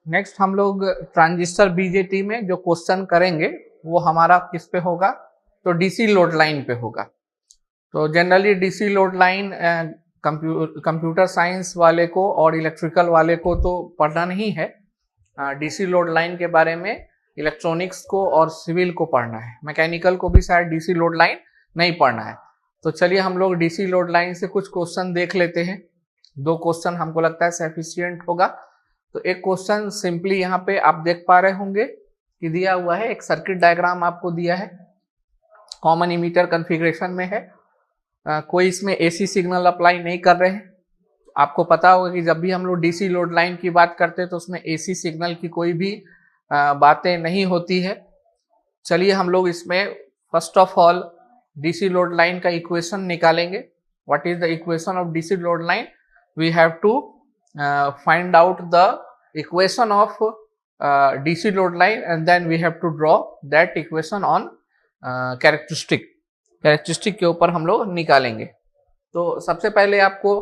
Next हम लोग transistor BJT में जो क्वेश्चन करेंगे वो हमारा किस पे होगा, तो डीसी लोड लाइन पे होगा। तो generally DC load line computer science वाले को और इलेक्ट्रिकल वाले को तो पढ़ना नहीं है। डीसी लोड लाइन के बारे में इलेक्ट्रॉनिक्स को और सिविल को पढ़ना है, मैकेनिकल को भी शायद डीसी लोड लाइन नहीं पढ़ना है। तो चलिए हम लोग डीसी लोड लाइन से कुछ क्वेश्चन देख लेते हैं। 2 क्वेश्चन हमको लगता है सफिशिएंट होगा। तो एक क्वेश्चन सिंपली यहाँ पे आप देख पा रहे होंगे कि दिया हुआ है, एक सर्किट डायग्राम आपको दिया है, कॉमन इमीटर कॉन्फ़िगरेशन में है। कोई इसमें एसी सिग्नल अप्लाई नहीं कर रहे हैं। आपको पता होगा कि जब भी हम लोग डीसी लोड लाइन की बात करते हैं तो उसमें एसी सिग्नल की कोई भी बातें नहीं होती है। चलिए हम लोग इसमें first of all DC load line का इक्वेशन निकालेंगे। What is the equation of DC load line? We have to find out the equation of DC load line and then we have to draw that equation on characteristic के ऊपर हम लोग निकालेंगे। तो सबसे पहले आपको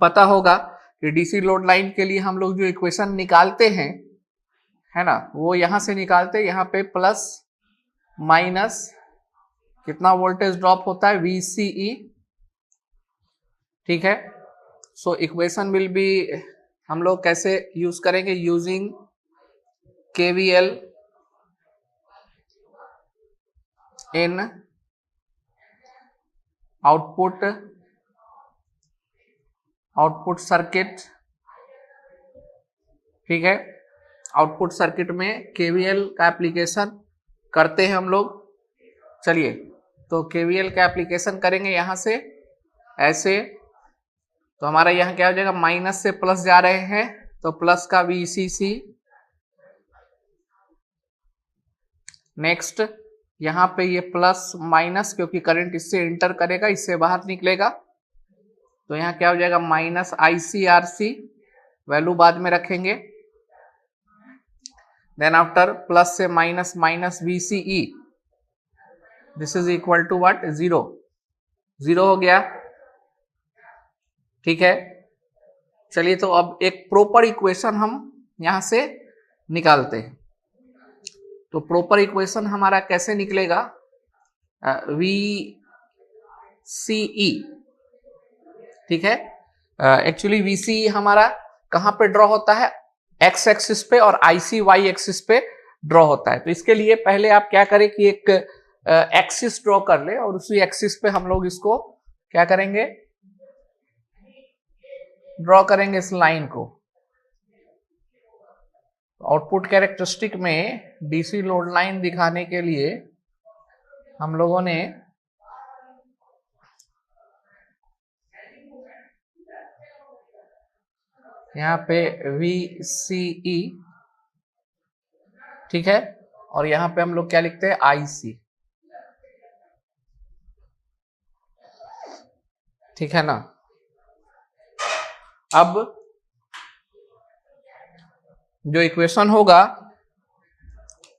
पता होगा कि डीसी लोड लाइन के लिए हम लोग जो इक्वेशन निकालते हैं, है ना, वो यहां से निकालते हैं। यहाँ पे प्लस माइनस कितना वोल्टेज ड्रॉप होता है, VCE, ठीक है। सो इक्वेशन विल बी, हम लोग कैसे यूज करेंगे, यूजिंग KVL इन आउटपुट सर्किट, ठीक है। आउटपुट सर्किट में KVL का एप्लीकेशन करते हैं हम लोग। चलिए तो KVL का एप्लीकेशन करेंगे यहां से ऐसे। तो हमारा यहाँ क्या हो जाएगा, माइनस से प्लस जा रहे हैं तो प्लस का VCC। नेक्स्ट यहाँ पे ये प्लस माइनस, क्योंकि करंट इससे इंटर करेगा, इससे बाहर निकलेगा, तो यहाँ क्या हो जाएगा, माइनस ICRC, वैल्यू बाद में रखेंगे। देन आफ्टर प्लस से minus minus VCE, this is equal to what, 0 हो गया, ठीक है। चलिए तो अब एक प्रॉपर इक्वेशन हम यहां से निकालते हैं। तो प्रॉपर इक्वेशन हमारा कैसे निकलेगा, VCE, ठीक है। एक्चुअली VCE हमारा कहां पे ड्रॉ होता है, X एक्सिस पे, और IC Y एक्सिस पे ड्रॉ होता है। तो इसके लिए पहले आप क्या करें कि एक एक्सिस ड्रॉ कर ले और उसी एक्सिस पे हम लोग इसको क्या करेंगे, ड्रॉ करेंगे इस लाइन को। आउटपुट कैरेक्टरिस्टिक में डीसी लोड लाइन दिखाने के लिए हम लोगों ने यहाँ पे VCE, ठीक है, और यहाँ पे हम लोग क्या लिखते हैं, IC, ठीक है ना। अब जो इक्वेशन होगा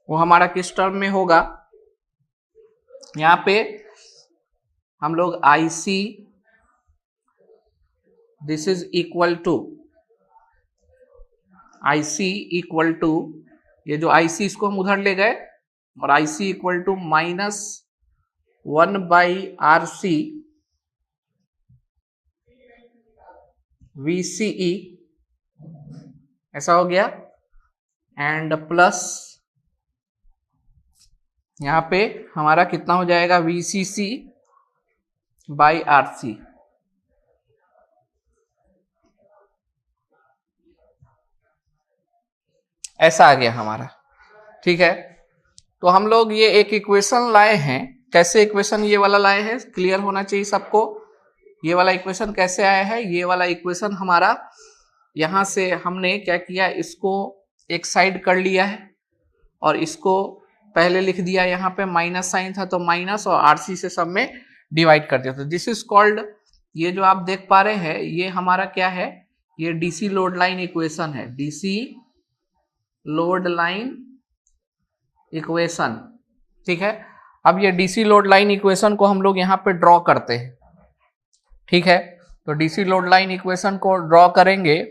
वो हमारा किस टर्म में होगा, यहाँ पे हम लोग IC, this is equal to IC equal to, ये जो IC इसको हम उधर ले गए, और IC equal to -1/RC VCE, ऐसा हो गया, एंड प्लस यहां पे हमारा कितना हो जाएगा, VCC/RC, ऐसा आ गया हमारा, ठीक है। तो हम लोग ये एक इक्वेशन लाए हैं। कैसे इक्वेशन ये वाला लाए हैं, क्लियर होना चाहिए सबको। ये वाला इक्वेशन कैसे आया है, ये वाला इक्वेशन हमारा यहां से हमने क्या किया, इसको एक साइड कर लिया है और इसको पहले लिख दिया, यहाँ पे माइनस साइन था तो माइनस, और RC से सब में डिवाइड कर दिया। तो दिस इज कॉल्ड, ये जो आप देख पा रहे हैं ये हमारा क्या है, ये डीसी लोड लाइन इक्वेशन है, डीसी लोड लाइन इक्वेशन, ठीक है। अब ये डीसी लोड लाइन इक्वेशन को हम लोग यहाँ पे ड्रॉ करते हैं, ठीक है। तो डीसी लोड लाइन इक्वेशन को ड्रॉ करेंगे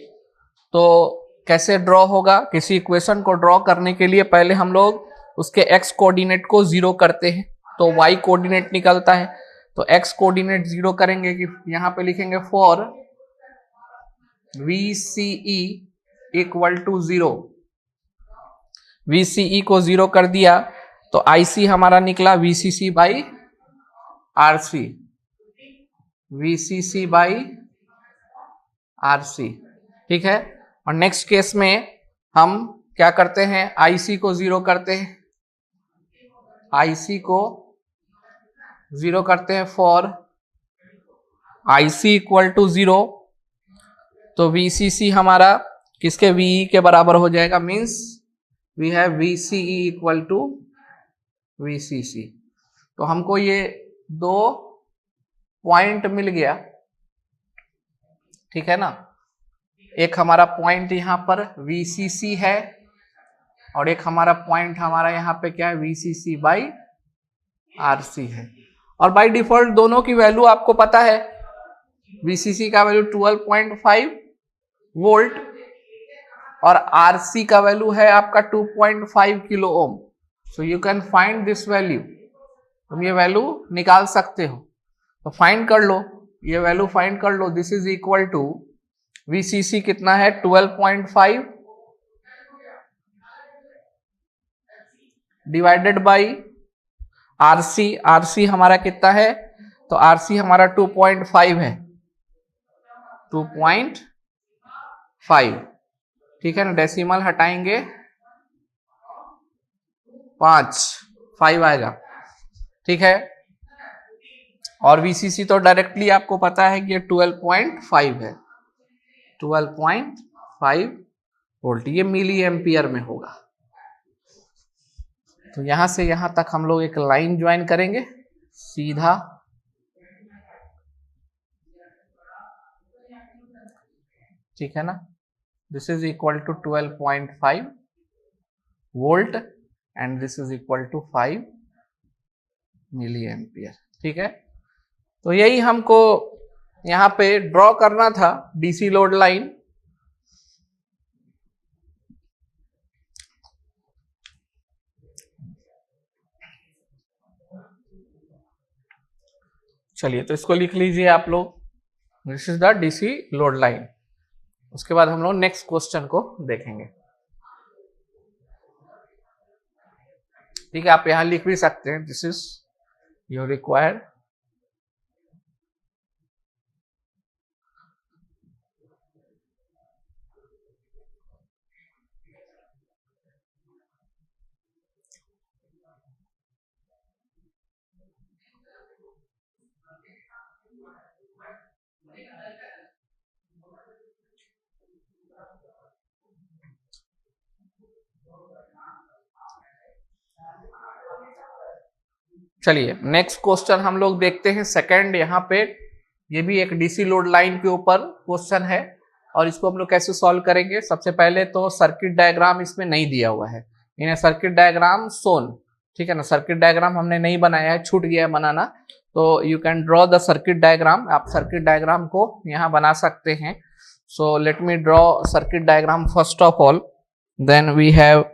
तो कैसे ड्रॉ होगा? किसी इक्वेशन को ड्रॉ करने के लिए पहले हम लोग उसके x कोऑर्डिनेट को 0 करते हैं, तो y कोऑर्डिनेट निकलता है। तो x कोऑर्डिनेट 0 करेंगे कि यहाँ पे लिखेंगे for VCE equal to 0। VCE को 0 कर दिया तो IC हमारा निकला VCC by RC, VCC by RC, ठीक है। और नेक्स्ट केस में हम क्या करते हैं, IC को 0 करते हैं, IC को 0 करते हैं फॉर IC इक्वल टू 0, तो VCC हमारा किसके VE के बराबर हो जाएगा, means we have VCE equal to VCC। तो हमको ये 2 पॉइंट मिल गया, ठीक है ना। एक हमारा पॉइंट यहाँ पर VCC है और एक हमारा पॉइंट हमारा यहाँ पे क्या है, VCC बाई RC है। और बाय डिफॉल्ट दोनों की वैल्यू आपको पता है, VCC का वैल्यू 12.5 वोल्ट और RC का वैल्यू है आपका 2.5 kilo ohm. So you can find this value, तुम ये वैल्यू निकाल सकते हो। तो फाइंड कर लो, ये वैल्यू फाइंड कर लो। This is equal to VCC कितना है 12.5 डिवाइडेड बाई RC, RC हमारा कितना है, तो RC हमारा 2.5 है, 2.5, ठीक है ना। डेसिमल हटाएंगे 5 आएगा, ठीक है। और VCC तो डायरेक्टली आपको पता है कि ये 12.5 है, 12.5 वोल्ट, ये मिली एम्पियर में होगा। तो यहां से यहां तक हम लोग एक लाइन ज्वाइन करेंगे सीधा, ठीक है ना। This is equal to 12.5 volt and this is equal to 5 milli ampere, ठीक है। तो यही हमको यहाँ पे ड्रॉ करना था डीसी लोड लाइन। चलिए तो इसको लिख लीजिए आप लोग, this is the DC load line. उसके बाद हम लोग नेक्स्ट क्वेश्चन को देखेंगे, ठीक है। आप यहां लिख भी सकते हैं, दिस इज योर रिक्वायर्ड चलिए नेक्स्ट क्वेश्चन हम लोग देखते हैं सेकंड। यहाँ पे ये भी एक डीसी लोड लाइन के ऊपर क्वेश्चन है और इसको हम लोग कैसे सॉल्व करेंगे। सबसे पहले तो सर्किट डायग्राम इसमें नहीं दिया हुआ है, इन्हें सर्किट डायग्राम सोन, ठीक है ना। सर्किट डायग्राम हमने नहीं बनाया है, छूट गया है बनाना, तो you can draw the circuit diagram. आप सर्किट डायग्राम को यहाँ बना सकते हैं। So let me draw circuit diagram first of all, then we have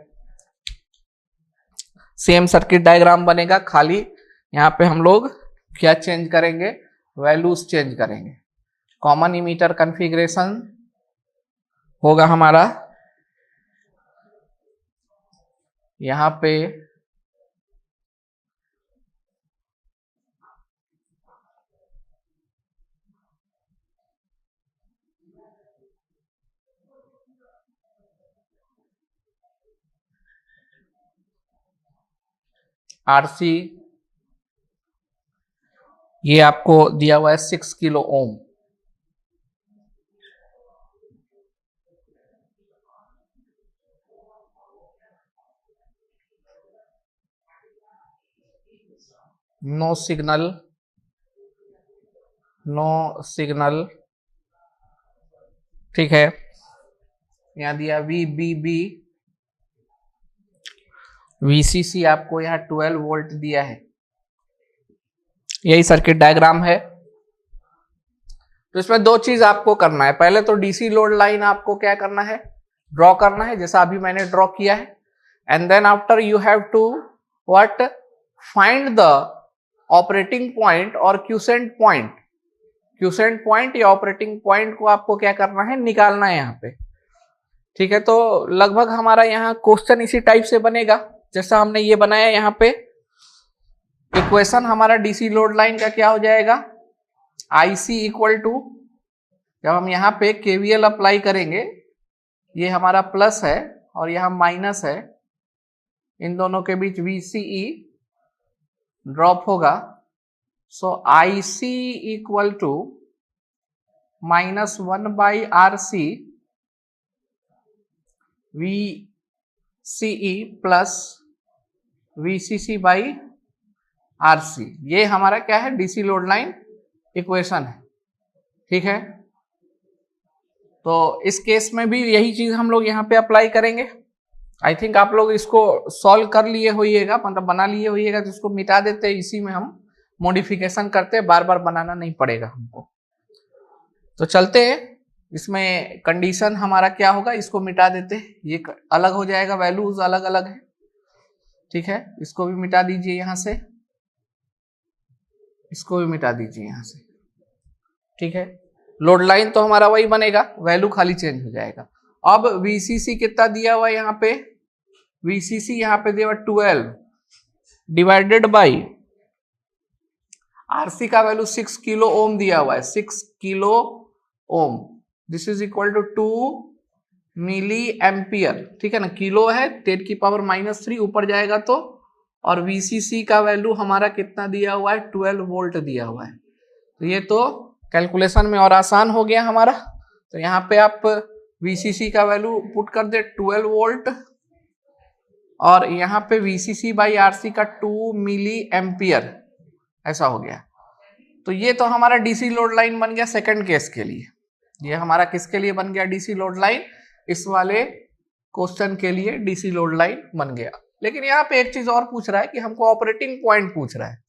same circuit diagram बनेगा, खाली यहाँ पे हम लोग क्या चेंज करेंगे, वैल्यूज चेंज करेंगे। कॉमन इमीटर कॉन्फ़िगरेशन होगा हमारा यहाँ पे RC, ये आपको दिया हुआ है 6 किलो ओम। नो सिग्नल, ठीक है। यहां दिया VBB, VCC आपको यहाँ 12 वोल्ट दिया है। यही सर्किट डायग्राम है। तो इसमें दो चीज आपको करना है, पहले तो डीसी लोड लाइन आपको क्या करना है, ड्रॉ करना है जैसा अभी मैंने ड्रॉ किया है, and then after you have to what find the operating point और क्यूसेंट पॉइंट। क्यूसेंट पॉइंट या ऑपरेटिंग पॉइंट को आपको क्या करना है, निकालना है यहाँ पे। ठीक है, तो लगभग हमारा यहाँ क्वेश्चन इसी टाइप से बनेगा जैसा हमने ये बनाया यहाँ पे। इक्वेशन हमारा डीसी लोड लाइन का क्या हो जाएगा, आईसी इक्वल टू, जब हम यहाँ पे केवीएल अप्लाई करेंगे, ये हमारा प्लस है और यहाँ माइनस है, इन दोनों के बीच VCE ड्रॉप होगा। So IC equal to -1/RC VCE plus VCC/RC। ये हमारा क्या है, डीसी लोड लाइन इक्वेशन है। ठीक है, तो इस केस में भी यही चीज हम लोग यहाँ पे अप्लाई करेंगे। आई थिंक आप लोग इसको सॉल्व कर लिए होइएगा, मतलब बना लिए होइएगा, तो इसको मिटा देते, इसी में हम मॉडिफिकेशन करते, बार बार बनाना नहीं पड़ेगा हमको। तो चलते हैं, इसमें कंडीशन हमारा क्या होगा, इसको मिटा देते, ये अलग हो जाएगा, वैल्यूज अलग अलग है। ठीक है, इसको भी मिटा दीजिए यहाँ से, इसको भी मिटा दीजिए यहाँ से। ठीक है, लोड लाइन तो हमारा वही बनेगा, वैल्यू खाली चेंज हो जाएगा। अब VCC कितना दिया हुआ है यहाँ पे, VCC यहाँ पे दिया हुआ 12 डिवाइडेड बाई RC का वैल्यू 6 किलो ओम दिया हुआ है, 6 kilo ohm, this is equal to 2 milli ampere. ठीक है ना, किलो है 10⁻³ ऊपर जाएगा तो, और VCC का वैल्यू हमारा कितना दिया हुआ है, 12 वोल्ट दिया हुआ है। तो ये तो कैलकुलेशन में और आसान हो गया हमारा। तो यहाँ पे आप VCC का वैल्यू पुट कर दे 12 वोल्ट, और यहाँ पे VCC/RC का 2 मिली एम्पियर, ऐसा हो गया। तो ये तो हमारा डीसी लोड लाइन बन गया सेकंड केस के लिए। ये हमारा किसके लिए बन गया, डीसी लोड लाइन, इस वाले क्वेश्चन के लिए डीसी लोड लाइन बन गया। लेकिन यहाँ पे एक चीज और पूछ रहा है कि हमको ऑपरेटिंग पॉइंट पूछ रहा है,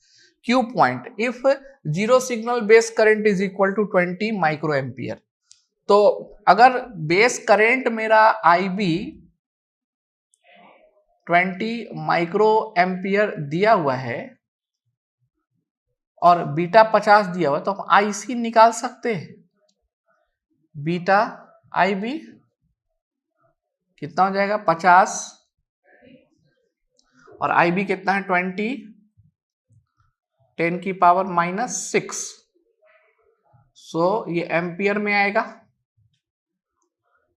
Q point, if zero signal base current is equal to 20 micro ampere. तो अगर बेस करंट मेरा IB 20 माइक्रो एम्पियर दिया हुआ है और बीटा 50 दिया हुआ है, तो हम IC निकाल सकते हैं। बीटा IB कितना हो जाएगा, 50, और IB कितना है 20, 10⁻⁻6। सो ये एम्पियर में आएगा।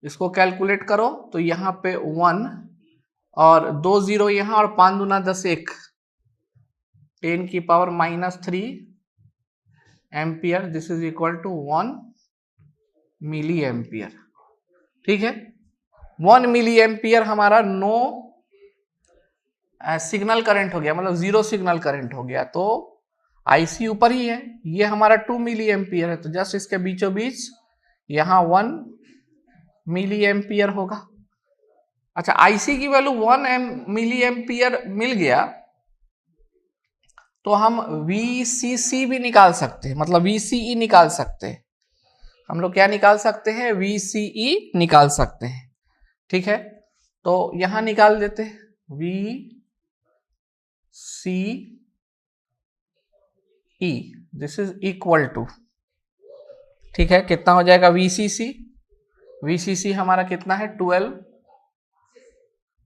इसको कैलकुलेट करो तो यहाँ पे 1 और 2 0 यहाँ, और 5 दूना 10, 1, 10⁻³ ampere, this is equal to 1 milli ampere. ठीक है, 1 मिली एम्पियर हमारा नो सिग्नल करंट हो गया, मतलब जीरो सिग्नल करंट हो गया। तो IC ऊपर ही है, ये हमारा 2 मिली एम्पियर है, तो जस्ट इसके बीचों बीच यहाँ 1 मिली एम्पियर होगा। अच्छा, IC की वैल्यू 1 मिली एम्पियर मिल गया, तो हम VCC भी निकाल सकते हैं, मतलब VCE निकाल सकते हैं। हम लोग क्या निकाल सकते हैं, VCE निकाल सकते हैं। ठीक है, तो यहां निकाल देते हैं VCE, this is equal to, ठीक है, कितना हो जाएगा VCC हमारा कितना है 12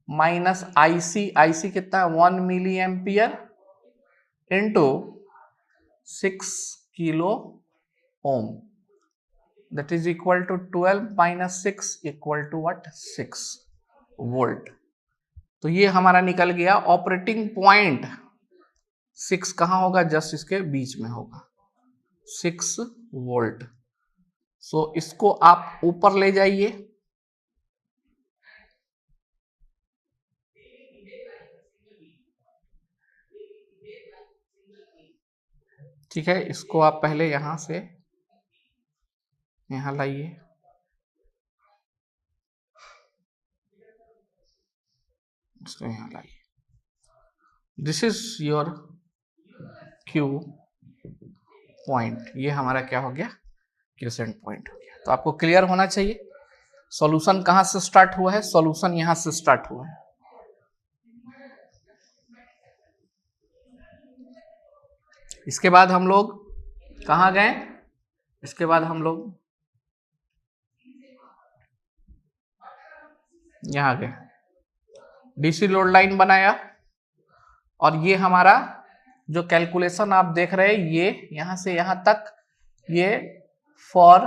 माइनस IC कितना है 1 milli ampere into 6 kilo ohm, that is equal to 12 minus 6 equal to what, 6 volt. तो ये हमारा निकल गया ऑपरेटिंग पॉइंट। 6 कहां होगा, जस्ट इसके बीच में होगा, 6 वोल्ट। सो इसको आप ऊपर ले जाइए, ठीक है, इसको आप पहले यहां से यहां लाइए, इसको यहां लाइए, this is your Q point. ये हमारा क्या हो गया, क्यूसेंट पॉइंट हो गया। तो आपको क्लियर होना चाहिए। सॉल्यूशन कहां से स्टार्ट हुआ है? सॉल्यूशन यहां से स्टार्ट हुआ है। इसके बाद हम लोग कहां गए? इसके बाद हम लोग यहां गए, डीसी लोड लाइन बनाया, और ये हमारा जो कैलकुलेशन आप देख रहे हैं, ये यहां से यहां तक, ये फॉर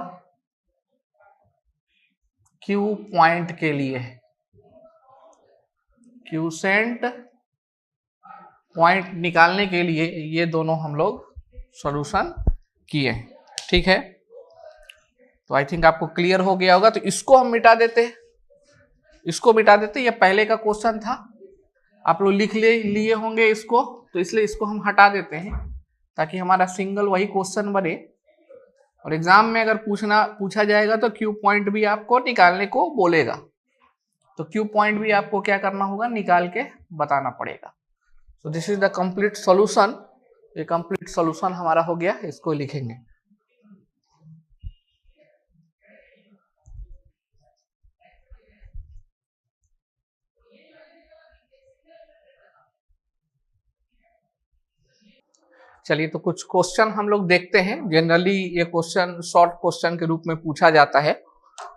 क्यू पॉइंट के लिए है, क्यूसेंट पॉइंट निकालने के लिए ये दोनों हम लोग सॉल्यूशन किए। ठीक है, तो आई थिंक आपको क्लियर हो गया होगा। तो इसको हम मिटा देते हैं, इसको मिटा देते हैं। ये पहले का क्वेश्चन था, आप लोग लिख लिए होंगे इसको, तो इसलिए इसको हम हटा देते हैं ताकि हमारा सिंगल वही क्वेश्चन बने। और एग्जाम में अगर पूछा जाएगा तो क्यू पॉइंट भी आपको निकालने को बोलेगा, तो क्यू पॉइंट भी आपको क्या करना होगा? निकाल के बताना पड़ेगा। सो this is the complete solution. ये कंप्लीट सॉल्यूशन हमारा हो गया, इसको लिखेंगे। चलिए, तो कुछ क्वेश्चन हम लोग देखते हैं। जनरली ये क्वेश्चन शॉर्ट क्वेश्चन के रूप में पूछा जाता है,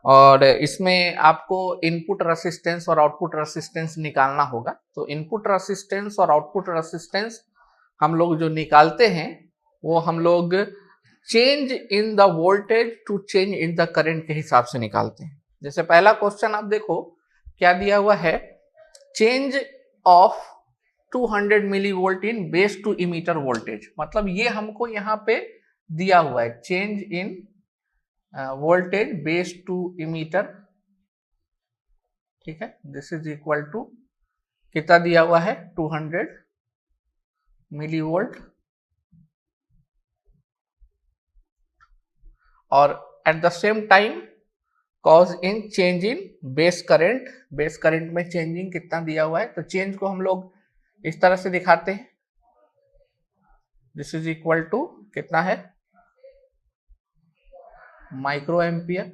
और इसमें आपको इनपुट रेसिस्टेंस और आउटपुट रेसिस्टेंस निकालना होगा। तो इनपुट रेसिस्टेंस और आउटपुट रेसिस्टेंस हम लोग जो निकालते हैं, वो हम लोग change in the voltage to change in the current के हिसाब से निकालते हैं। जैसे पहला क्वेश्चन आप देखो क्या दिया हुआ है, change of 200 milli volt in base to emitter voltage. मतलब ये हमको यहाँ पे दिया हुआ है, change in voltage base to emitter. ठीक है, दिस इज इक्वल टू कितना दिया हुआ है? 200 मिली वोल्ट। और at the same time cause in change in base current. Base current में चेंजिंग कितना दिया हुआ है? तो चेंज को हम लोग इस तरह से दिखाते हैं, दिस इज इक्वल टू कितना है? Micro ampere.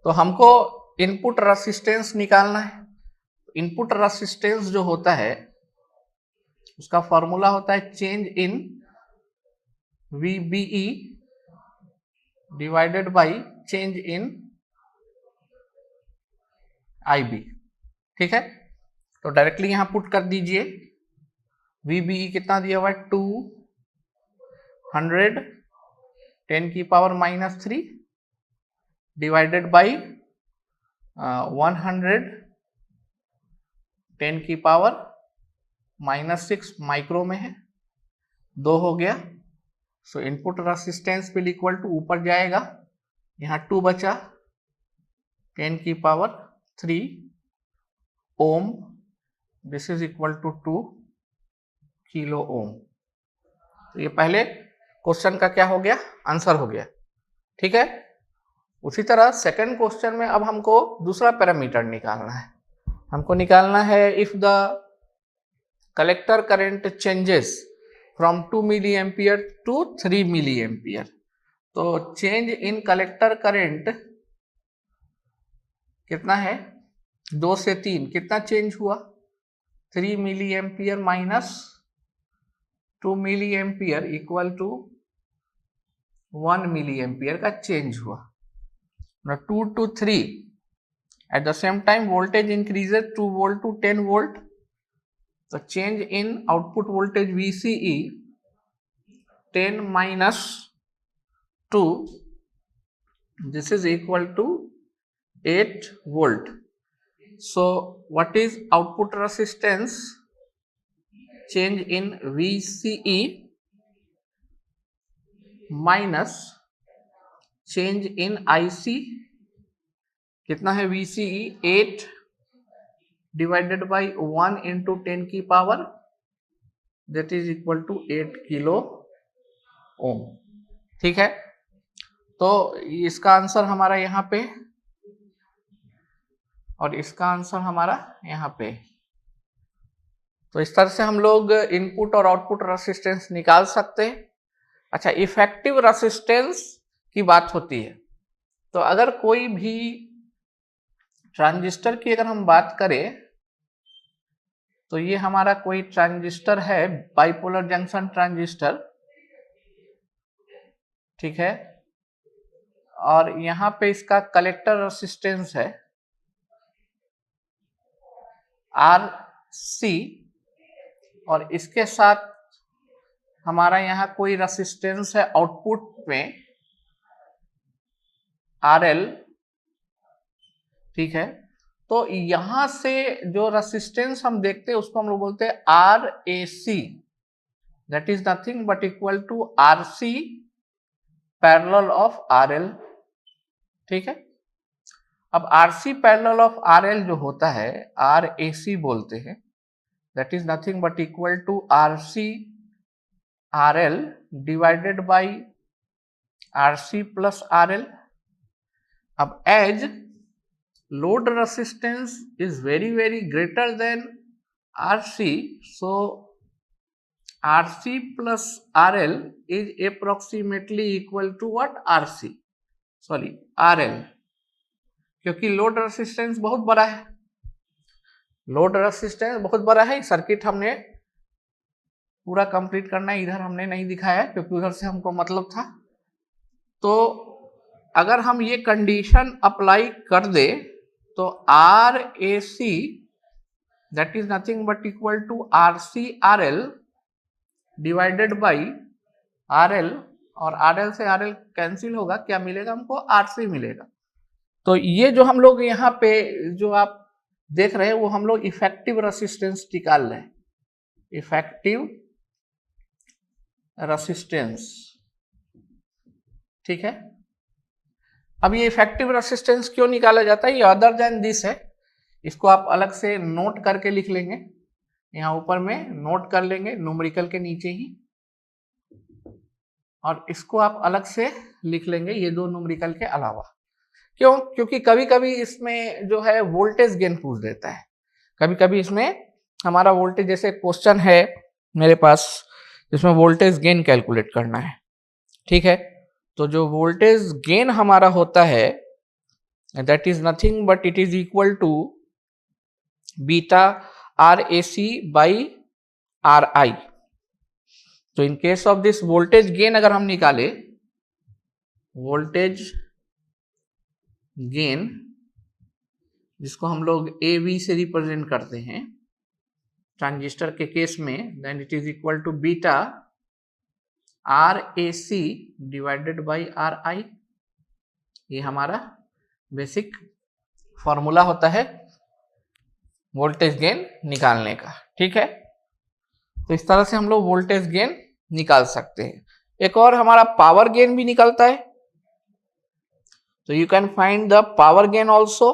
तो हमको इनपुट रेसिस्टेंस निकालना है। इनपुट रेसिस्टेंस जो होता है उसका फॉर्मूला होता है change in VBE divided by change in IB। ठीक है, तो डायरेक्टली यहां पुट कर दीजिए। VBE कितना दिया हुआ है? 200 10 की पावर -3 डिवाइडेड बाई 100 10 की पावर -6 माइक्रो में है, 2 हो गया। So input resistance will equal to ऊपर जाएगा, यहाँ 2 बचा, 10 की power 3 ohm, this is equal to 2 kilo ohm. तो ये पहले क्वेश्चन का क्या हो गया? आंसर हो गया। ठीक है, उसी तरह सेकंड क्वेश्चन में अब हमको दूसरा पैरामीटर निकालना है। हमको निकालना है if the collector current changes from 2 milli ampere to 3 milli ampere. तो चेंज इन कलेक्टर करंट कितना है? 2 से 3 कितना चेंज हुआ? 3 milli ampere minus 2 milli ampere equal to 1 milli ampere का चेंज हुआ। 2 to 3 at the same time voltage increases 2 volt to 10 volt. The change in output voltage VCE 10 minus 2, this is equal to 8 volt. So what is output resistance? Change in VCE minus change in IC कितना है? VCE 8 divided by 1 into 10 की power, that is equal to 8 kilo ohm. ठीक है, तो इसका answer हमारा यहाँ पे और इसका आंसर हमारा यहाँ पे। तो इस तरह से हम लोग इनपुट और आउटपुट रेसिस्टेंस निकाल सकते हैं। अच्छा, इफेक्टिव रेसिस्टेंस की बात होती है, तो अगर कोई भी ट्रांजिस्टर की अगर हम बात करें तो ये हमारा कोई ट्रांजिस्टर है, बाइपोलर जंक्शन ट्रांजिस्टर, ठीक है। और यहां पे इसका कलेक्टर रेसिस्टेंस है RC, और इसके साथ हमारा यहाँ कोई रेसिस्टेंस है आउटपुट में RL, ठीक है। तो यहां से जो रेसिस्टेंस हम देखते हैं उसको हम लोग बोलते हैं RAC, that is nothing but equal to RC parallel of RL, ठीक है। अब RC पैरेलल ऑफ RL जो होता है RAC बोलते हैं, that is nothing but equal to RC RL divided by RC plus RL। अब as load resistance is very greater than RC, so RC plus RL is approximately equal to what? RL, क्योंकि load resistance बहुत बड़ा है, load resistance बहुत बड़ा है। Circuit हमने पूरा कंप्लीट करना है, इधर हमने नहीं दिखाया क्योंकि उधर से हमको मतलब था। तो अगर हम ये कंडीशन अप्लाई कर दे तो RAC that is nothing but equal to RC RL divided by RL, और RL से RL कैंसिल होगा, क्या मिलेगा हमको? RC मिलेगा। तो ये जो हम लोग यहाँ पे जो आप देख रहे हैं वो हम लोग इफेक्टिव रेसिस्टेंस निकाल रहे हैं, इफेक्टिव रेसिस्टेंस, ठीक है। अब ये इफेक्टिव रेसिस्टेंस क्यों निकाला जाता है, ये अदर देन दिस है, इसको आप अलग से नोट करके लिख लेंगे, यहाँ ऊपर में नोट कर लेंगे न्यूमेरिकल के नीचे ही, और इसको आप अलग से लिख लेंगे ये दो न्यूमेरिकल के अलावा। क्यों? क्योंकि कभी कभी इसमें जो है वोल्टेज गेन पूछ देता है, कभी कभी इसमें हमारा वोल्टेज, जैसे क्वेश्चन है मेरे पास जिसमें वोल्टेज गेन कैलकुलेट करना है, ठीक है। तो जो वोल्टेज गेन हमारा होता है that is nothing but it is equal to beta RAC by RI। तो in case of this voltage gain अगर हम निकाले, वोल्टेज गेन जिसको हम लोग AV से रिप्रेजेंट करते हैं ट्रांजिस्टर के केस में, then it is equal to beta RAC divided by RI। ये हमारा बेसिक फॉर्मूला होता है वोल्टेज गेन निकालने का, ठीक है। तो इस तरह से हम लोग वोल्टेज गेन निकाल सकते हैं। एक और हमारा पावर गेन भी निकलता है, तो you can find the power gain also,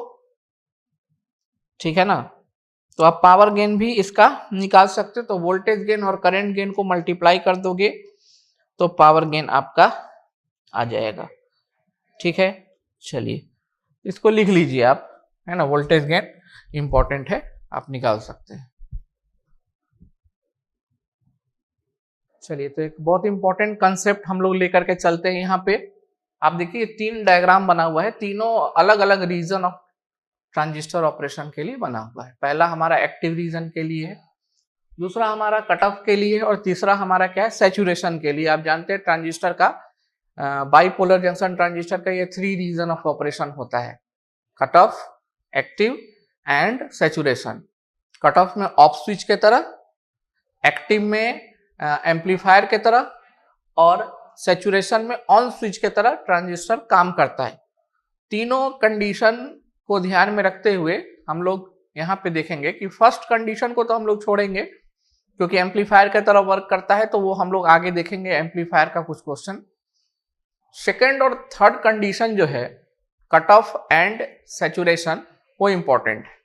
ठीक है ना। तो आप पावर गेन भी इसका निकाल सकते हो। तो वोल्टेज गेन और करंट गेन को मल्टीप्लाई कर दोगे तो पावर गेन आपका आ जाएगा, ठीक है। चलिए इसको लिख लीजिए आप, है ना, वोल्टेज गेन इंपॉर्टेंट है, आप निकाल सकते हैं। चलिए तो एक बहुत इंपॉर्टेंट कंसेप्ट हम लोग लेकर के चलते हैं। यहाँ पे आप देखिए 3 डायग्राम बना हुआ है, तीनों अलग अलग रीजन ऑफ ट्रांजिस्टर ऑपरेशन के लिए बना हुआ है। पहला हमारा एक्टिव रीजन के लिए है, दूसरा हमारा कट ऑफ के लिए, और तीसरा हमारा क्या है, सैचुरेशन के लिए। आप जानते हैं ट्रांजिस्टर का, बाइपोलर जंक्शन ट्रांजिस्टर का ये 3 रीजन ऑफ ऑपरेशन होता है, cut off, active and saturation. Cut off में ऑफ स्विच के तरह, एक्टिव में एम्पलीफायर के तरह, और सैचुरेशन में ऑन स्विच के तरह ट्रांजिस्टर काम करता है। तीनों कंडीशन को ध्यान में रखते हुए हम लोग यहाँ पे देखेंगे कि फर्स्ट कंडीशन को तो हम लोग छोड़ेंगे क्योंकि एम्पलीफायर की तरह वर्क करता है, तो वो हम लोग आगे देखेंगे एम्पलीफायर का कुछ क्वेश्चन। सेकेंड और थर्ड कंडीशन जो है कट ऑफ एंड सैचुरेशन, वो इंपॉर्टेंट है।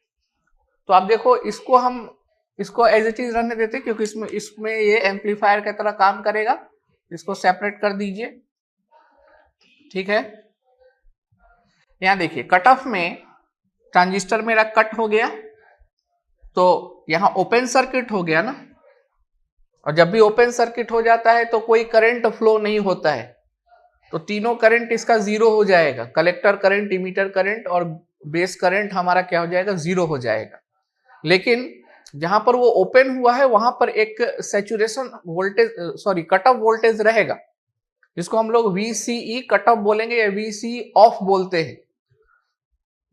तो आप देखो इसको एज इट इज रहने देते क्योंकि इसमें ये एम्पलीफायर की तरह काम करेगा। इसको सेपरेट कर दीजिए, ठीक है। यहां देखिए कट ऑफ में ट्रांजिस्टर मेरा कट हो गया, तो यहां ओपन सर्किट हो गया ना, और जब भी ओपन सर्किट हो जाता है तो कोई करंट फ्लो नहीं होता है, तो तीनों करंट इसका 0 हो जाएगा, कलेक्टर करंट, इमीटर करंट और बेस करंट हमारा क्या हो जाएगा, 0 हो जाएगा। लेकिन जहां पर वो ओपन हुआ है वहां पर एक saturation voltage, sorry cut off voltage रहेगा, जिसको हम लोग VCE कट ऑफ बोलेंगे या VCE ऑफ बोलते हैं।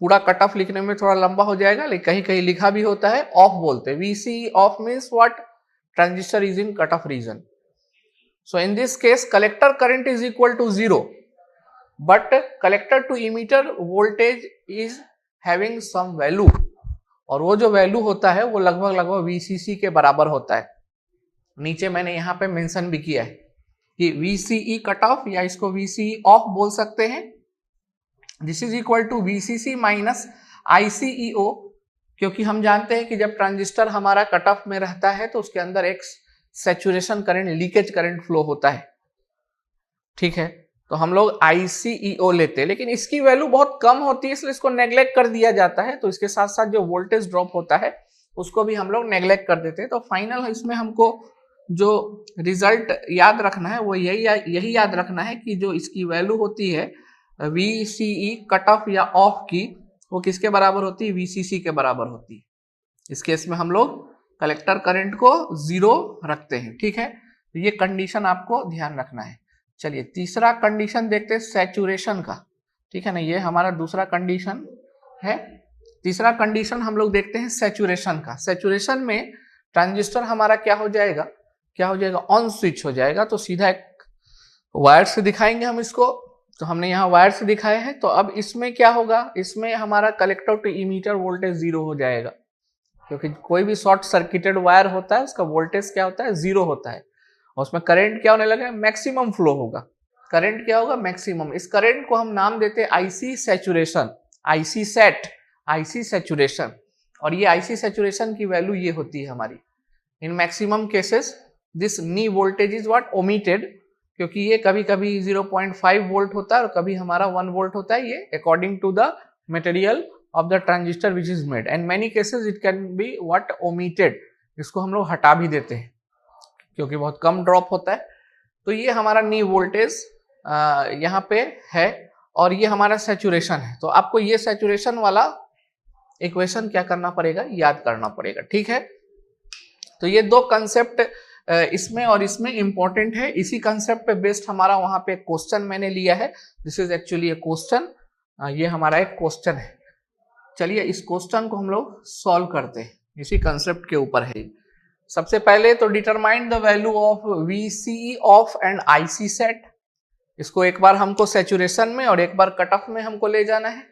पूरा कट ऑफ लिखने में थोड़ा लंबा हो जाएगा, लेकिन कहीं कहीं लिखा भी होता है ऑफ बोलते हैं। VCE off means what, transistor is in cut off region. So in this case collector current is equal to 0, but collector to emitter voltage is having some value, और वो जो वैल्यू होता है वो लगभग VCC के बराबर होता है। नीचे मैंने यहाँ पे मेंशन भी किया है कि VCE कट ऑफ या इसको VCE ऑफ बोल सकते हैं। This is equal to VCC minus ICEO, क्योंकि हम जानते हैं कि जब ट्रांजिस्टर हमारा कट ऑफ में रहता है तो उसके अंदर एक saturation current, leakage current flow होता है। ठीक है, तो हम लोग ICEO लेते हैं, लेकिन इसकी वैल्यू बहुत कम होती है इसलिए इसको नेग्लेक्ट कर दिया जाता है। तो इसके साथ साथ जो वोल्टेज ड्रॉप होता है उसको भी हम लोग नेग्लेक्ट कर देते हैं। तो फाइनल इसमें हमको जो रिजल्ट याद रखना है वो यही याद रखना है कि जो इसकी वैल्यू होती है VCE कट ऑफ या ऑफ की, वो किसके बराबर होती है, VCC के बराबर होती है। इस केस में हम लोग कलेक्टर करंट को 0 रखते हैं। ठीक है, तो ये कंडीशन आपको ध्यान रखना है। चलिए तीसरा कंडीशन देखते हैं सैचुरेशन का। ठीक है ना, ये हमारा दूसरा कंडीशन है। तीसरा कंडीशन हम लोग देखते हैं सैचुरेशन का। सैचुरेशन में ट्रांजिस्टर हमारा क्या हो जाएगा, ऑन स्विच हो जाएगा। तो सीधा एक वायर से दिखाएंगे हम इसको। तो हमने यहाँ वायर से दिखाया है, तो अब इसमें क्या होगा, इसमें हमारा कलेक्टर टू इमीटर वोल्टेज 0 हो जाएगा, क्योंकि कोई भी शॉर्ट सर्किटेड वायर होता है उसका वोल्टेज क्या होता है, 0 होता है। और उसमें करंट क्या होने लगा, मैक्सिमम फ्लो होगा। करंट क्या होगा, मैक्सिमम। इस करंट को हम नाम देते हैं IC सैचुरेशन, IC सैचुरेशन। और ये IC सैचुरेशन की वैल्यू ये होती है हमारी। In maximum cases this knee voltage is what, omitted, क्योंकि ये कभी कभी 0.5 वोल्ट होता है और कभी हमारा 1 वोल्ट होता है। ये according to the material of the transistor which is made, and many cases it can be what, omitted। इसको हम लोग हटा भी देते हैं क्योंकि बहुत कम ड्रॉप होता है। तो ये हमारा नी वोल्टेज यहाँ पे है और ये हमारा सैचुरेशन है। तो आपको ये सैचुरेशन वाला इक्वेशन क्या करना पड़ेगा, याद करना पड़ेगा। ठीक है, तो ये दो कंसेप्ट इसमें और इसमें इंपॉर्टेंट है। इसी कंसेप्ट पे बेस्ड हमारा वहां पे क्वेश्चन मैंने लिया है। This is actually A question, ये हमारा एक क्वेश्चन है। चलिए इस क्वेश्चन को हम लोग सॉल्व करते हैं, इसी कंसेप्ट के ऊपर है। सबसे पहले तो determine the value of VCE of and IC set. इसको एक बार हमको सैचुरेशन में और एक बार कट ऑफ में हमको ले जाना है,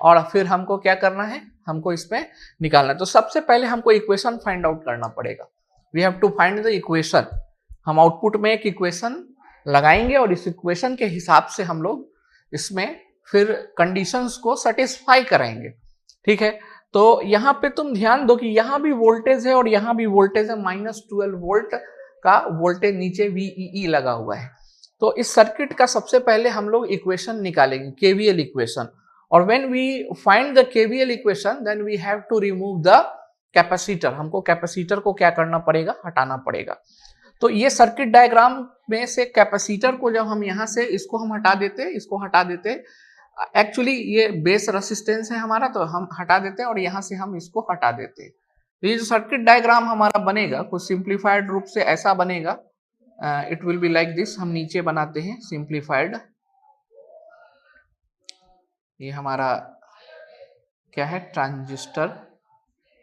और फिर हमको क्या करना है, हमको इसमें निकालना है। तो सबसे पहले हमको इक्वेशन फाइंड आउट करना पड़ेगा। We have to find the equation. हम आउटपुट में एक इक्वेशन लगाएंगे और इस इक्वेशन के हिसाब से हम लोग इसमें फिर कंडीशंस को सेटिस्फाई करेंगे। ठीक है, तो यहाँ पे तुम ध्यान दो कि यहाँ भी वोल्टेज है और यहाँ भी वोल्टेज है, -12 वोल्ट का वोल्टेज नीचे VEE लगा हुआ है। तो इस सर्किट का सबसे पहले हम लोग इक्वेशन निकालेंगे, KVL इक्वेशन। और when we find the KVL equation then we have to remove the capacitor. हमको कैपेसिटर को क्या करना पड़ेगा, हटाना पड़ेगा। तो ये सर्किट डायग्राम में से कैपेसिटर को जब हम यहाँ से इसको हम हटा देते, एक्चुअली ये बेस रेसिस्टेंस है हमारा, तो हम हटा देते हैं और यहाँ से हम इसको हटा देते हैं। तो ये जो सर्किट डायग्राम हमारा बनेगा कुछ सिंप्लीफाइड रूप से ऐसा बनेगा। It will be like this. हम नीचे बनाते हैं सिंप्लीफाइड। ये हमारा क्या है, ट्रांजिस्टर,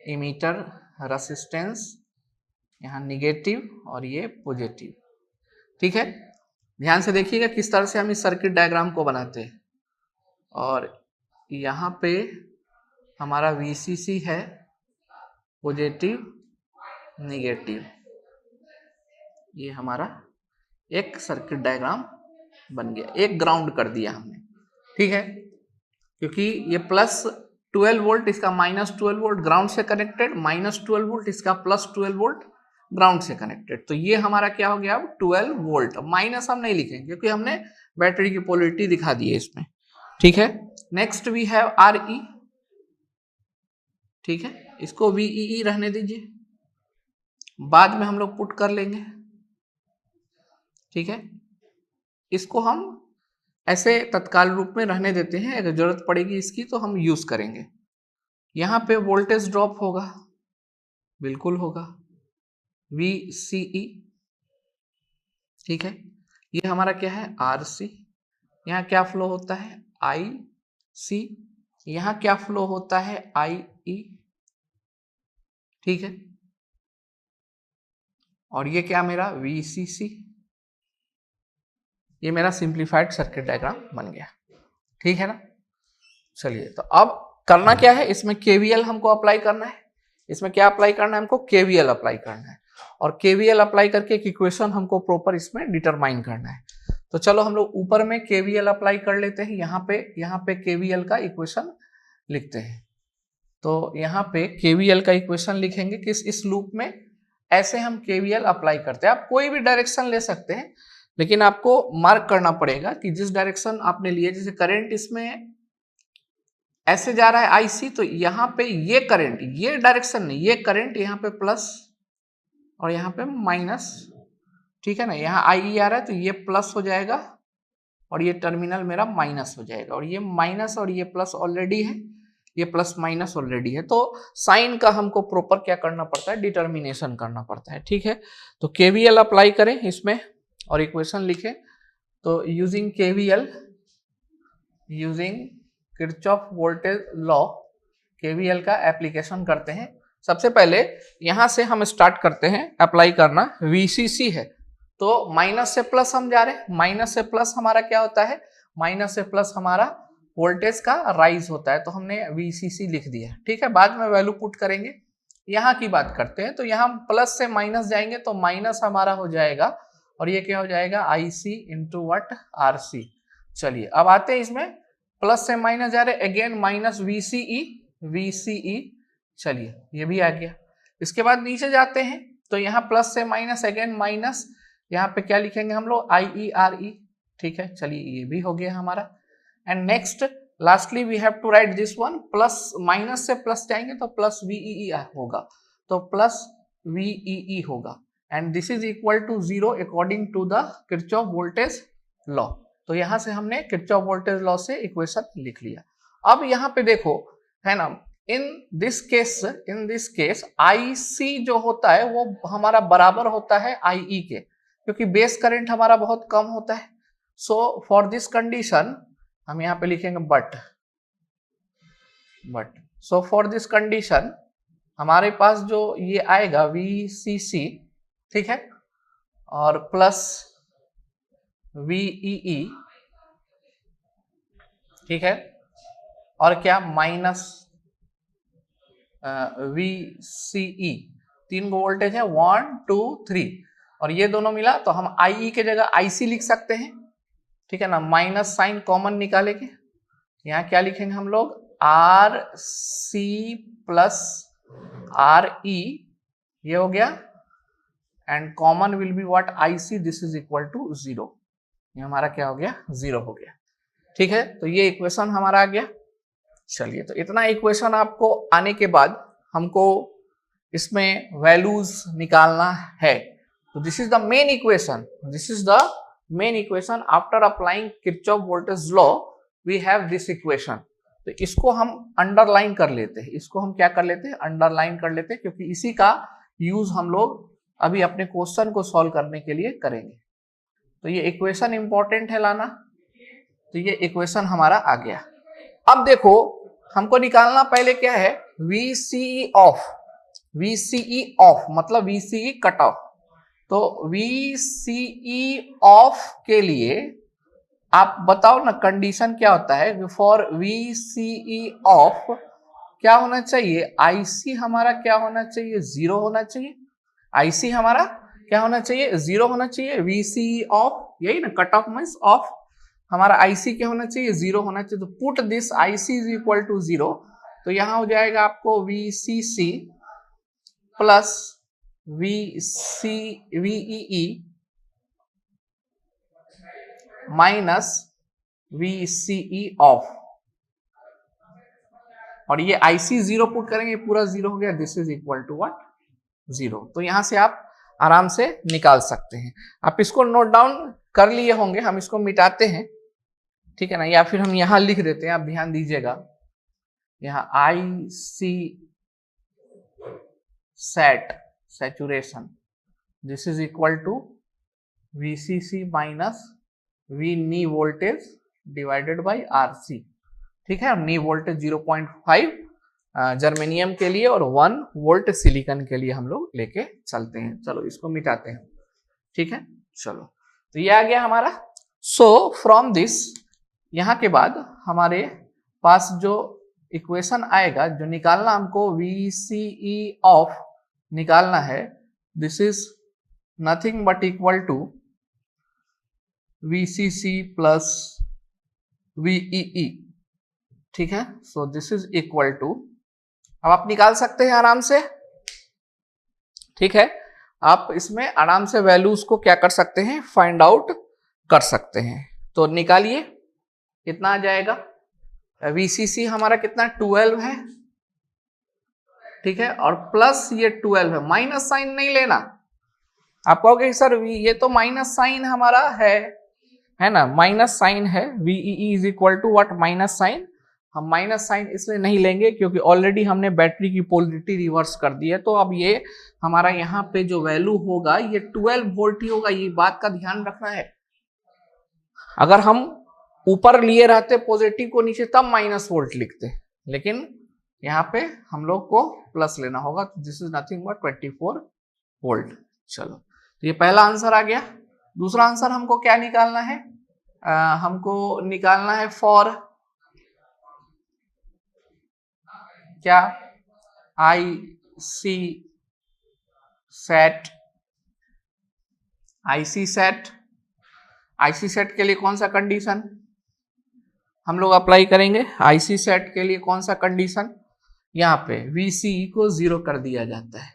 इमीटर, रेसिस्टेंस, यहाँ निगेटिव और ये पॉजिटिव। ठीक है, ध्यान से देखिएगा किस तरह से हम इस सर्किट डायग्राम को बनाते हैं। और यहाँ पे हमारा VCC है, पॉजिटिव, निगेटिव। ये हमारा एक सर्किट डायग्राम बन गया, एक ग्राउंड कर दिया हमने। ठीक है, क्योंकि ये +12 वोल्ट, इसका -12 वोल्ट ग्राउंड से कनेक्टेड, -12 वोल्ट इसका +12 वोल्ट ग्राउंड से कनेक्टेड। तो ये हमारा क्या हो गया, अब 12 वोल्ट। माइनस हम नहीं लिखेंगे क्योंकि हमने बैटरी की पोलैरिटी दिखा दी है इसमें। ठीक है, नेक्स्ट वी हैव RE। ठीक है, इसको VEE रहने दीजिए, बाद में हम लोग पुट कर लेंगे। ठीक है, इसको हम ऐसे तत्काल रूप में रहने देते हैं, अगर जरूरत पड़ेगी इसकी तो हम यूज करेंगे। यहाँ पे वोल्टेज ड्रॉप होगा, बिल्कुल होगा, VCE, ठीक है। ये हमारा क्या है, RC। यहाँ क्या फ्लो होता है, IC। यहाँ क्या फ्लो होता है, IE, ठीक है। और ये क्या मेरा VCC। ये मेरा सिंप्लीफाइड सर्किट डायग्राम बन गया, ठीक है ना। चलिए, तो अब करना क्या है, इसमें KVL हमको अप्लाई करना है। इसमें क्या अप्लाई करना है हमको, KVL अप्लाई करना है। और KVL अप्लाई करके एक इक्वेशन हमको प्रॉपर इसमें डिटरमाइन करना है। तो चलो हम लोग ऊपर में KVL अप्लाई कर लेते हैं। यहाँ पे KVL का इक्वेशन लिखते हैं। तो यहाँ पे KVL का इक्वेशन लिखेंगे किस, इस लूप में। ऐसे हम KVL अप्लाई करते हैं। आप कोई भी डायरेक्शन ले सकते हैं, लेकिन आपको मार्क करना पड़ेगा कि जिस डायरेक्शन आपने लिए, जैसे करंट इसमें ऐसे जा रहा है IC, तो यहाँ पे ये करंट, ये डायरेक्शन नहीं, ये करंट यहाँ पे प्लस और यहाँ पे माइनस, ठीक है ना। यहाँ IE आ रहा है तो ये प्लस हो जाएगा और ये टर्मिनल मेरा माइनस हो जाएगा। और ये माइनस और ये प्लस ऑलरेडी है, ये प्लस माइनस ऑलरेडी है। तो साइन का हमको प्रॉपर क्या करना पड़ता है, डिटर्मिनेशन करना पड़ता है, ठीक है। तो KVL अप्लाई करें इसमें और इक्वेशन लिखें। तो using KVL, using Kirchhoff voltage law, KVL का एप्लीकेशन करते हैं। सबसे पहले यहां से हम स्टार्ट करते हैं अप्लाई करना। VCC है तो माइनस से प्लस हम जा रहे हैं। माइनस से प्लस हमारा क्या होता है, माइनस से प्लस हमारा वोल्टेज का राइज होता है। तो हमने VCC लिख दिया, ठीक है। बाद में वैल्यू पुट करेंगे। यहाँ की बात करते हैं तो यहाँ प्लस से माइनस जाएंगे तो माइनस हमारा हो जाएगा और ये क्या हो जाएगा, IC इंटू वट, RC। चलिए अब आते हैं इसमें, प्लस से माइनस जा रहे, अगेन माइनस VCE। चलिए ये भी आ गया। इसके बाद नीचे जाते हैं तो यहाँ प्लस से माइनस, अगेन माइनस, यहाँ पे क्या लिखेंगे हम लोग, IERE, ठीक है। चलिए ये भी हो गया हमारा। And next lastly we have to write this one, plus minus से प्लस जाएंगे तो प्लस VEE होगा, तो प्लस VEE होगा। And this is equal to 0 according to the Kirchhoff voltage law. तो यहां से हमने किरचॉफ वोल्टेज लॉ से इक्वेशन लिख लिया। अब यहाँ पे देखो, है ना, इन दिस केस IC जो होता है वो हमारा बराबर होता है IE के, क्योंकि बेस करंट हमारा बहुत कम होता है। सो फॉर दिस कंडीशन हम यहाँ पे लिखेंगे but so for this condition हमारे पास जो ये आएगा VCC, ठीक है, और प्लस VEE, ठीक है, और क्या माइनस VCE। तीन गो वोल्टेज है, 1 2 3, और ये दोनों मिला तो हम IE के जगह IC लिख सकते हैं, ठीक है ना। माइनस साइन कॉमन निकालेंगे, यहाँ क्या लिखेंगे हम लोग, RC प्लस RE, ये हो गया। And common will be what, IC, this is equal to 0। ये हमारा क्या हो गया, 0 हो गया, ठीक है। तो ये इक्वेशन हमारा आ गया। चलिए, तो इतना इक्वेशन आपको आने के बाद हमको इसमें वैल्यूज निकालना है। तो this is the main equation, after applying Kirchhoff voltage law we have this equation. तो इसको हम अंडरलाइन कर लेते हैं, इसको हम क्या कर लेते हैं, अंडरलाइन कर लेते हैं, क्योंकि इसी का यूज हम लोग अभी अपने क्वेश्चन को सॉल्व करने के लिए करेंगे। तो ये इक्वेशन इंपॉर्टेंट है लाना। तो ये इक्वेशन हमारा आ गया। अब देखो हमको निकालना पहले क्या है, VCE ऑफ मतलब VCE कट ऑफ। तो VCE ऑफ के लिए आप बताओ ना, कंडीशन क्या होता है फॉर VCE ऑफ, क्या होना चाहिए, IC हमारा क्या होना चाहिए, 0 होना चाहिए। IC हमारा क्या होना चाहिए, 0 होना चाहिए। VCE ऑफ, यही ना, कट ऑफ मींस ऑफ, हमारा IC क्या होना चाहिए, 0 होना चाहिए। तो put this IC is equal to 0। तो यहां हो जाएगा आपको VCC plus VEE minus VCE off, और ये IC 0 पुट करेंगे, पूरा 0 हो गया। This is equal to what, 0। तो यहां से आप आराम से निकाल सकते हैं। आप इसको नोट डाउन कर लिए होंगे, हम इसको मिटाते हैं। ठीक है ना, या फिर हम यहां लिख देते हैं, आप ध्यान दीजिएगा, यहाँ IC sat saturation this is equal to VCC minus V knee voltage divided by RC। ठीक है, नी वोल्टेज 0.5 जर्मेनियम के लिए और 1 वोल्ट सिलिकॉन के लिए हम लोग लेके चलते हैं। चलो इसको मिटाते हैं। ठीक है, चलो तो ये आ गया हमारा। सो फ्रॉम दिस, यहाँ के बाद हमारे पास जो इक्वेशन आएगा, जो निकालना हमको VCE ऑफ निकालना है, this is nothing but equal to VCC plus VEE। ठीक है, so this is equal to, अब आप निकाल सकते हैं आराम से। ठीक है, आप इसमें आराम से वैल्यूज को क्या कर सकते हैं, फाइंड आउट कर सकते हैं। तो निकालिए, कितना आ जाएगा, VCC हमारा कितना 12 है। ठीक है, और प्लस ये 12 है, माइनस साइन नहीं लेना। आप कहोगे सर ये तो माइनस साइन हमारा है ना, माइनस साइन है, VEE is equal to what, minus sign. हम माइनस साइन इसलिए नहीं लेंगे क्योंकि ऑलरेडी हमने बैटरी की पोलरिटी रिवर्स कर दी है। तो अब ये हमारा यहाँ पे जो वैल्यू होगा ये 12 वोल्ट ही होगा, ये बात का ध्यान रखना है। अगर हम ऊपर लिए रहते पॉजिटिव को नीचे तब माइनस वोल्ट लिखते, लेकिन यहाँ पे हम लोग को प्लस लेना होगा। This is nothing but 24 volt. चलो, तो ये पहला आंसर आ गया। दूसरा आंसर हमको क्या निकालना है, हमको निकालना है फॉर क्या, IC सेट। IC सेट के लिए कौन सा कंडीशन हम लोग अप्लाई करेंगे, IC सेट के लिए कौन सा कंडीशन, यहाँ पे VCE को 0 कर दिया जाता है।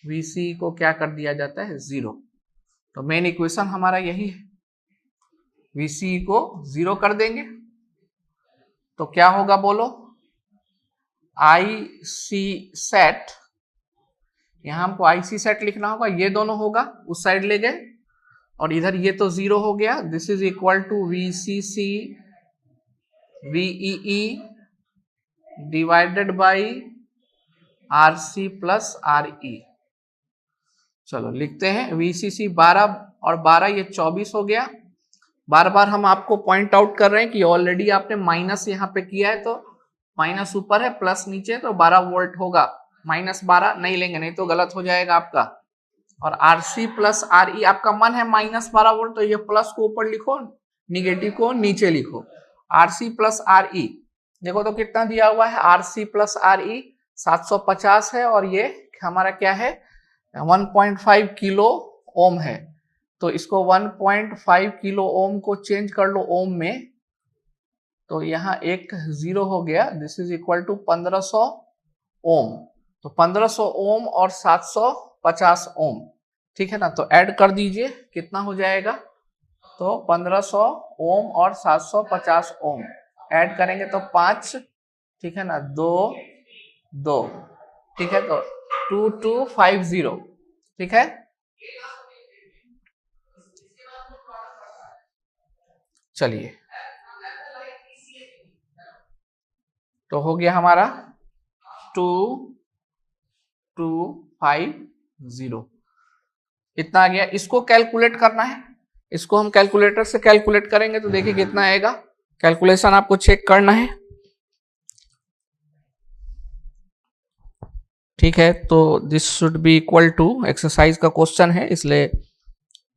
VCE को क्या कर दिया जाता है, 0। तो मेन इक्वेशन हमारा यही है, VCE को 0 कर देंगे तो क्या होगा बोलो, IC सेट, यहां हमको IC सेट लिखना होगा, ये दोनों होगा, उस साइड ले गए, और इधर ये तो 0 हो गया। This is equal to VCC VEE divided by RC plus RE। चलो लिखते हैं, VCC 12 और 12 ये 24 हो गया। बार बार हम आपको पॉइंट आउट कर रहे हैं कि ऑलरेडी आपने माइनस यहाँ पे किया है, तो माइनस ऊपर है प्लस नीचे, तो 12 वोल्ट होगा। -12 नहीं लेंगे, नहीं तो गलत हो जाएगा आपका। और RC प्लस RE, आपका मन है -12 वोल्ट, तो ये प्लस को ऊपर लिखो, निगेटिव को नीचे लिखो। RC प्लस RE देखो तो कितना दिया हुआ है, RC प्लस RE 750 है, और ये हमारा क्या है, 1.5 किलो ओम है। तो इसको 1.5 किलो ओम को चेंज कर लो ओम में, तो यहाँ एक 0 हो गया। दिस इज इक्वल टू 1500 ओम। तो 1500 ओम और 750 ओम, ठीक है ना, तो ऐड कर दीजिए, कितना हो जाएगा, तो 1500 ओम और 750 ओम ऐड करेंगे तो 5, ठीक है ना, 2 2, ठीक है, तो 2250, ठीक है। चलिए, तो हो गया हमारा 2250, इतना आ गया। इसको कैलकुलेट करना है, इसको हम कैलकुलेटर से कैलकुलेट करेंगे, तो देखिए कितना आएगा। कैलकुलेशन आपको चेक करना है, ठीक है। तो this should be equal to, exercise का क्वेश्चन है इसलिए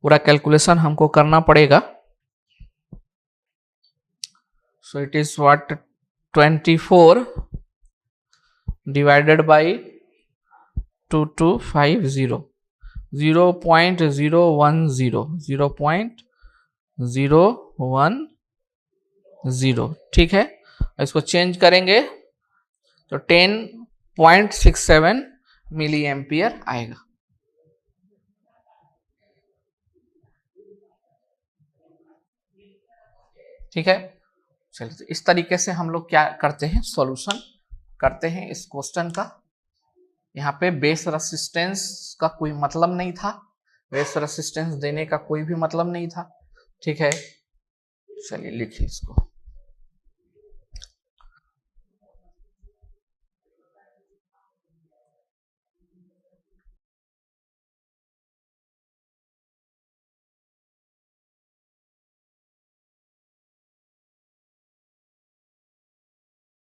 पूरा कैलकुलेशन हमको करना पड़ेगा। So it is what, 24 divided by 2250, 0.010, ठीक है। इसको चेंज करेंगे तो 10.67 मिली एम्पियर आएगा। ठीक है, चलिए, तो इस तरीके से हम लोग क्या करते हैं, सॉल्यूशन करते हैं इस क्वेश्चन का। यहाँ पे बेस रेसिस्टेंस का कोई मतलब नहीं था, बेस रेसिस्टेंस देने का कोई भी मतलब नहीं था, ठीक है। चलिए लिखिए इसको।